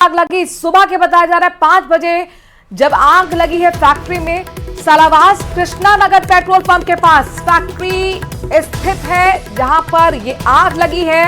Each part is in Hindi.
आग लगी। सुबह के बताया जा रहा है 5 बजे जब आग लगी है फैक्ट्री में। सालावास कृष्णा नगर पेट्रोल पंप के पास फैक्ट्री स्थित है जहां पर ये आग लगी है।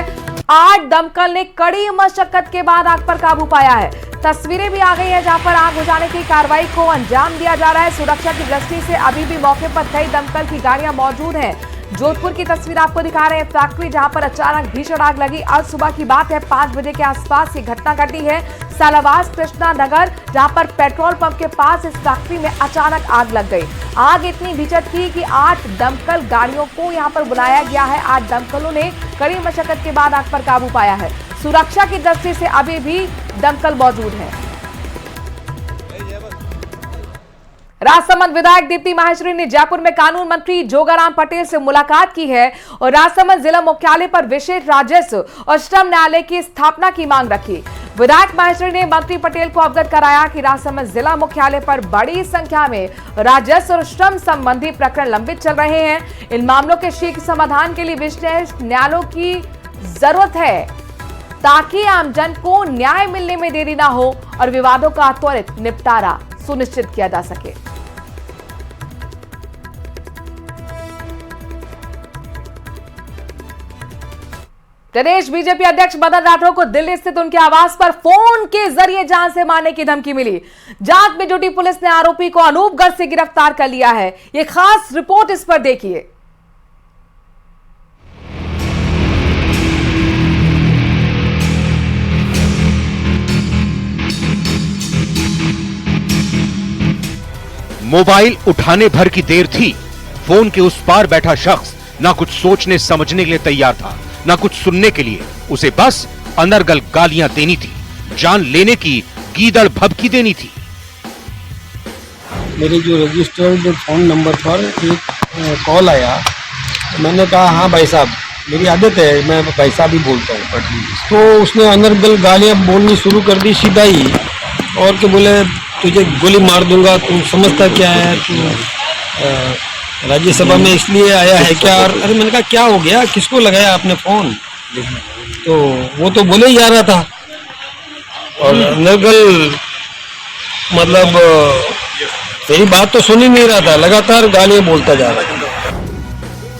8 दमकल ने कड़ी मशक्कत के बाद आग पर काबू पाया है। तस्वीरें भी आ गई हैं जहां पर आग बुझाने की कार्रवाई को अंजाम दिया जा रहा है। सुरक्षा की दृष्टि से अभी भी मौके पर कई दमकल की गाड़ियां मौजूद हैं। जोधपुर की तस्वीर आपको दिखा रहे हैं फैक्ट्री जहां पर अचानक भीषण आग लगी। आज सुबह की बात है, 5 बजे के आसपास ये घटना घटी है। सालावास कृष्णा नगर जहां पर पेट्रोल पंप के पास इस फैक्ट्री में अचानक आग लग गई। आग इतनी भीषण थी कि 8 दमकल गाड़ियों को यहां पर बुलाया गया है। 8 दमकलों ने कड़ी मशक्कत के बाद आग पर काबू पाया है। सुरक्षा की दृष्टि से अभी भी दमकल मौजूद है। राजसमंद विधायक दीप्ति माहेश्वरी ने जयपुर में कानून मंत्री जोगाराम पटेल से मुलाकात की है और राजसमंद जिला मुख्यालय पर विशेष राजस्व और श्रम न्यायालय की स्थापना की मांग रखी। विधायक माहेश्वरी ने मंत्री पटेल को अवगत कराया कि राजसमंद जिला मुख्यालय पर बड़ी संख्या में राजस्व और श्रम संबंधी प्रकरण लंबित चल रहे हैं। इन मामलों के शीघ्र समाधान के लिए विशेष न्यायालयों की जरूरत है ताकि आमजन को न्याय मिलने में देरी न हो और विवादों का त्वरित निपटारा सुनिश्चित किया जा सके। प्रदेश बीजेपी अध्यक्ष मदन राठौर को दिल्ली स्थित उनके आवास पर फोन के जरिए जान से मारने की धमकी मिली। जांच में जुटी पुलिस ने आरोपी को अनूपगढ़ से गिरफ्तार कर लिया है। ये खास रिपोर्ट इस पर देखिए। मोबाइल उठाने भर की देर थी। फोन के उस पार बैठा शख्स ना कुछ सोचने समझने के लिए तैयार था, ना कुछ सुनने के लिए। उसे बस अनर्गल गालियां देनी थी, जान लेने की गीदड़ भभकी देनी थी। मेरे जो रजिस्टर्ड फोन नंबर पर एक कॉल आया। मैंने कहा हाँ भाई साहब, मेरी आदत है, मैं भाई साहब ही बोलता हूँ। तो उसने अनर्गल गालियां बोलनी शुरू कर दी सीधा ही, और के बोले तुझे गोली मार दूंगा, तू समझता क्या है, तू राज्यसभा में इसलिए आया है क्या? और अरे मैंने कहा क्या हो गया, किसको लगाया आपने फोन? तो वो तो बोले ही जा रहा था और अनर्गल मतलब मेरी बात तो सुन ही नहीं रहा था, लगातार गालियां बोलता जा रहा था।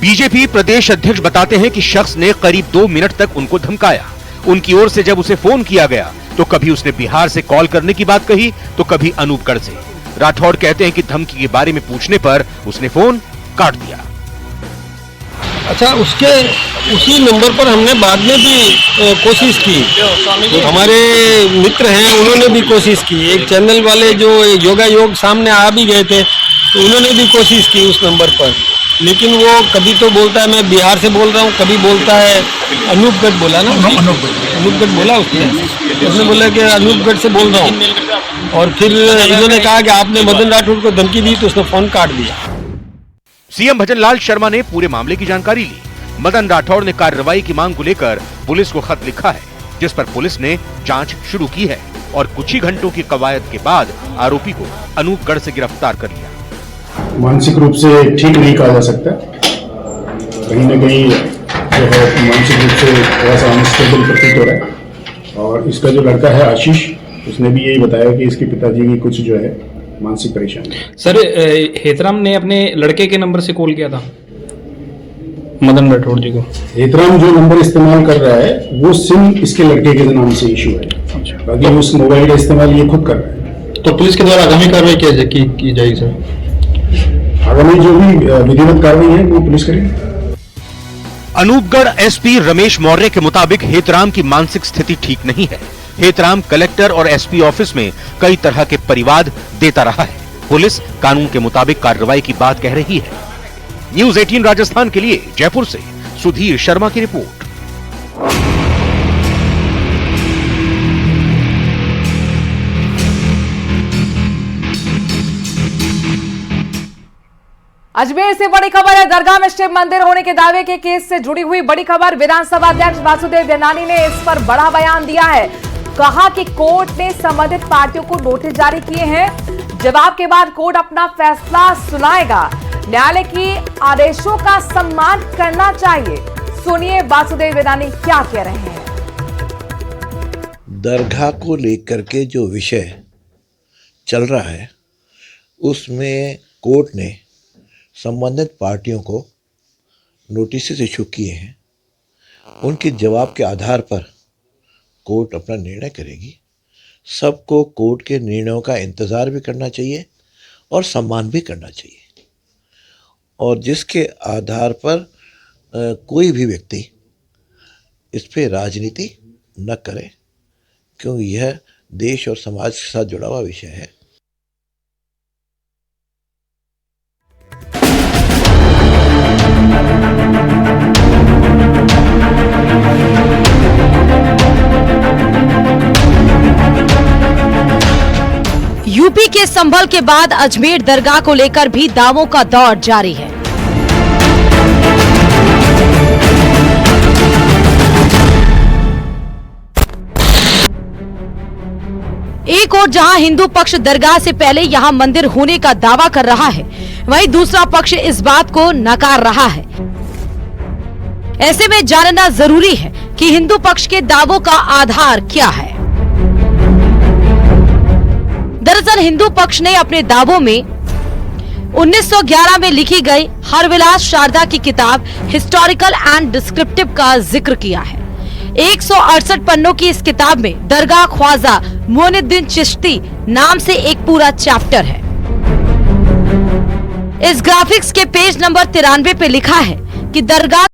बीजेपी प्रदेश अध्यक्ष बताते हैं कि शख्स ने करीब 2 मिनट तक उनको धमकाया। उनकी ओर से जब उसे फोन किया गया तो कभी उसने बिहार से कॉल करने की बात कही तो कभी अनूपगढ़ से। राठौड़ कहते हैं कि धमकी के बारे में पूछने पर उसने फोन काट दिया। अच्छा, उसी नंबर पर हमने बाद में भी कोशिश की। तो हमारे मित्र हैं, उन्होंने भी कोशिश की। एक चैनल वाले जो योगा योग सामने आ भी गए थे, तो उन्होंने भी कोशिश की उस नंबर पर, लेकिन वो कभी तो बोलता है मैं बिहार से बोल रहा हूँ, कभी बोलता है अनूपगढ़ बोला ना, अनूपगढ़ बोला उसने बोला कि अनूपगढ़ से बोल रहा हूँ। और फिर इन्होंने कहा कि आपने मदन राठौर को धमकी दी, तो उसने फोन काट दिया। सीएम भजनलाल शर्मा ने पूरे मामले की जानकारी ली। मदन राठौर ने कार्रवाई की मांग को लेकर पुलिस को खत लिखा है, जिस पर पुलिस ने जांच शुरू की है और कुछ ही घंटों की कवायद के बाद आरोपी को अनूपगढ़ से गिरफ्तार कर लिया। मानसिक रूप से ठीक नहीं कहा जा सकता, कहीं न कहीं जो है मानसिक रूप से थोड़ा सा अनस्टेबल प्रतीत हो रहा है। और इसका जो लड़का है आशीष, उसने भी यही बताया कि इसके पिताजी की कुछ जो है मानसिक परेशानी। सर, हेतराम ने अपने लड़के के नंबर से कॉल किया था मदन राठौर जी को। हेतराम जो नंबर इस्तेमाल कर रहा है वो सिम इसके लड़के के नाम से इशू है, बाकी उस मोबाइल का इस्तेमाल ये खुद कर रहा है। तो पुलिस के द्वारा आगामी कार्रवाई की जाएगी सर? आगामी जो भी विधिवत कार्रवाई है वो पुलिस करेगी। अनूपगढ़ एसपी रमेश मौर्य के मुताबिक हेतराम की मानसिक स्थिति ठीक नहीं है। हेतराम कलेक्टर और एसपी ऑफिस में कई तरह के परिवाद देता रहा है। पुलिस कानून के मुताबिक कार्रवाई की बात कह रही है। न्यूज़ 18 राजस्थान के लिए जयपुर से सुधीर शर्मा की रिपोर्ट। अजमेर से बड़ी खबर है। दरगाह में शिव मंदिर होने के दावे के केस से जुड़ी हुई बड़ी खबर। विधानसभा अध्यक्ष वासुदेव देवनानी ने इस पर बड़ा बयान दिया है। कहा कि कोर्ट ने संबंधित पार्टियों को नोटिस जारी किए हैं। जवाब के बाद कोर्ट अपना फैसला सुनाएगा। न्यायालय के आदेशों का सम्मान करना चाहिए। सुनिए वासुदेव देवनानी क्या कह रहे हैं। दरगाह को लेकर के जो विषय चल रहा है उसमें कोर्ट ने संबंधित पार्टियों को नोटिस इशू किए हैं। उनके जवाब के आधार पर कोर्ट अपना निर्णय करेगी। सबको कोर्ट के निर्णयों का इंतज़ार भी करना चाहिए और सम्मान भी करना चाहिए, और जिसके आधार पर कोई भी व्यक्ति इस पे राजनीति न करे, क्योंकि यह देश और समाज के साथ जुड़ा हुआ विषय है। यूपी के संभल के बाद अजमेर दरगाह को लेकर भी दावों का दौर जारी है। एक और जहां हिंदू पक्ष दरगाह से पहले यहां मंदिर होने का दावा कर रहा है, वहीं दूसरा पक्ष इस बात को नकार रहा है। ऐसे में जानना जरूरी है कि हिंदू पक्ष के दावों का आधार क्या है। दरअसल हिंदू पक्ष ने अपने दावों में 1911 में लिखी गई हरविलास शारदा की किताब हिस्टोरिकल एंड डिस्क्रिप्टिव का जिक्र किया है। 168 पन्नों की इस किताब में दरगाह ख्वाजा मोइनुद्दीन चिश्ती नाम से एक पूरा चैप्टर है। इस ग्राफिक्स के पेज नंबर 93 पे लिखा है कि दरगाह